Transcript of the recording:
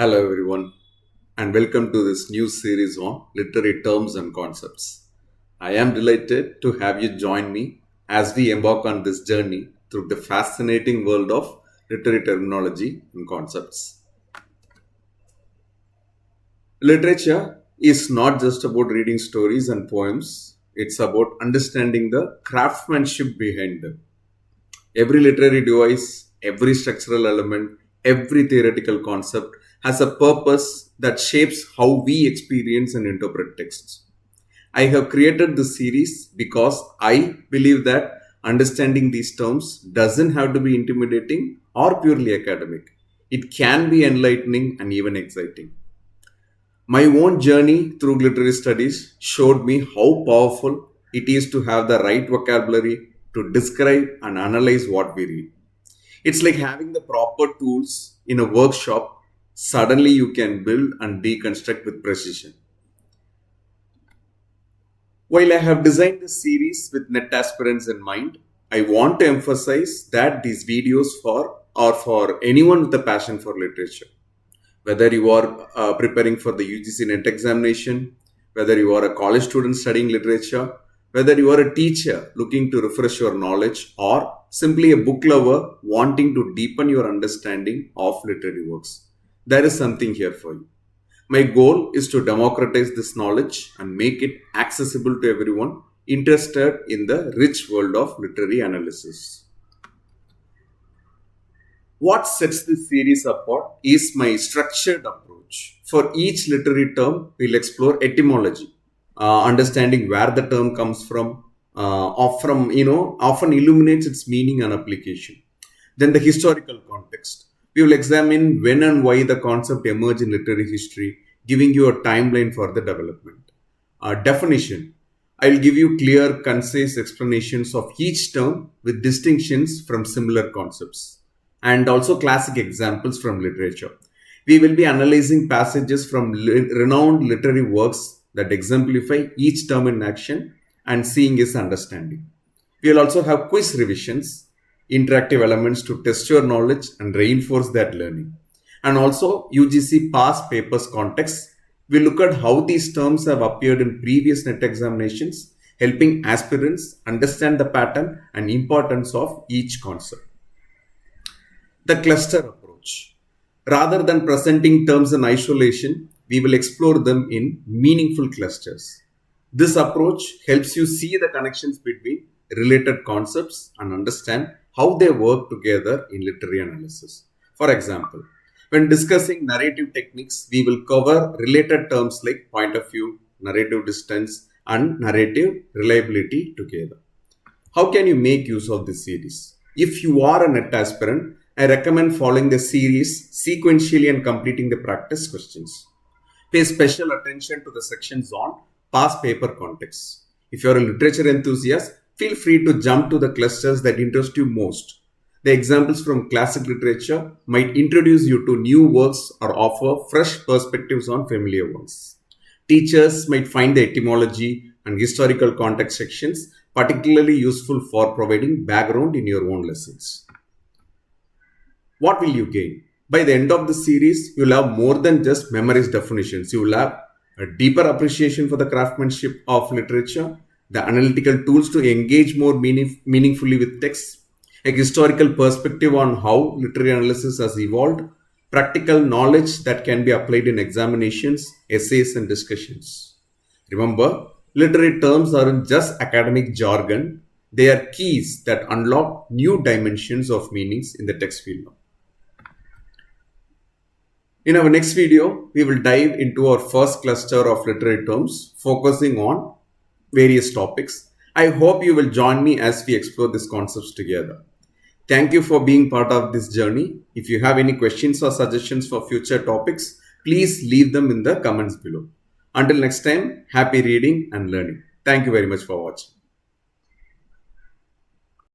Hello everyone and welcome to this new series on literary terms and concepts. I am delighted to have you join me as we embark on this journey through the fascinating world of literary terminology and concepts. Literature is not just about reading stories and poems, it's about understanding the craftsmanship behind them. Every literary device, every structural element, every theoretical concept has a purpose that shapes how we experience and interpret texts. I have created this series because I believe that understanding these terms doesn't have to be intimidating or purely academic. It can be enlightening and even exciting. My own journey through literary studies showed me how powerful it is to have the right vocabulary to describe and analyze what we read. It's like having the proper tools in a workshop. Suddenly you can build and deconstruct with precision. While I have designed this series with NET aspirants in mind, I want to emphasize that these videos are for anyone with a passion for literature. Whether you are preparing for the UGC NET examination, whether you are a college student studying literature, whether you are a teacher looking to refresh your knowledge, or simply a book lover wanting to deepen your understanding of literary works, there is something here for you. My goal is to democratize this knowledge and make it accessible to everyone interested in the rich world of literary analysis. What sets this series apart is my structured approach. For each literary term, we'll explore etymology, understanding where the term comes from, often illuminates its meaning and application. Then the historical context. We will examine when and why the concept emerged in literary history, giving you a timeline for the development. Definition. I will give you clear, concise explanations of each term with distinctions from similar concepts and also classic examples from literature. We will be analyzing passages from renowned literary works that exemplify each term in action and seeing is understanding. We will also have quiz revisions, interactive elements to test your knowledge and reinforce that learning. And also UGC past papers context. We look at how these terms have appeared in previous NET examinations, helping aspirants understand the pattern and importance of each concept. The cluster approach. Rather than presenting terms in isolation, we will explore them in meaningful clusters. This approach helps you see the connections between related concepts and understand how they work together in literary analysis. For example, when discussing narrative techniques, we will cover related terms like point of view, narrative distance, and narrative reliability together. How can you make use of this series? If you are a NET aspirant, I recommend following the series sequentially and completing the practice questions. Pay special attention to the sections on past paper context. If you are a literature enthusiast, feel free to jump to the clusters that interest you most. The examples from classic literature might introduce you to new works or offer fresh perspectives on familiar ones. Teachers might find the etymology and historical context sections particularly useful for providing background in your own lessons. What will you gain? By the end of the series, you will have more than just memorized definitions. You will have a deeper appreciation for the craftsmanship of literature, the analytical tools to engage more meaningfully with text, a historical perspective on how literary analysis has evolved, practical knowledge that can be applied in examinations, essays, and discussions. Remember, literary terms aren't just academic jargon, they are keys that unlock new dimensions of meanings in the text field. In our next video, we will dive into our first cluster of literary terms, focusing on various topics. I hope you will join me as we explore these concepts together. Thank you for being part of this journey. If you have any questions or suggestions for future topics, please leave them in the comments below. Until next time, happy reading and learning. Thank you very much for watching.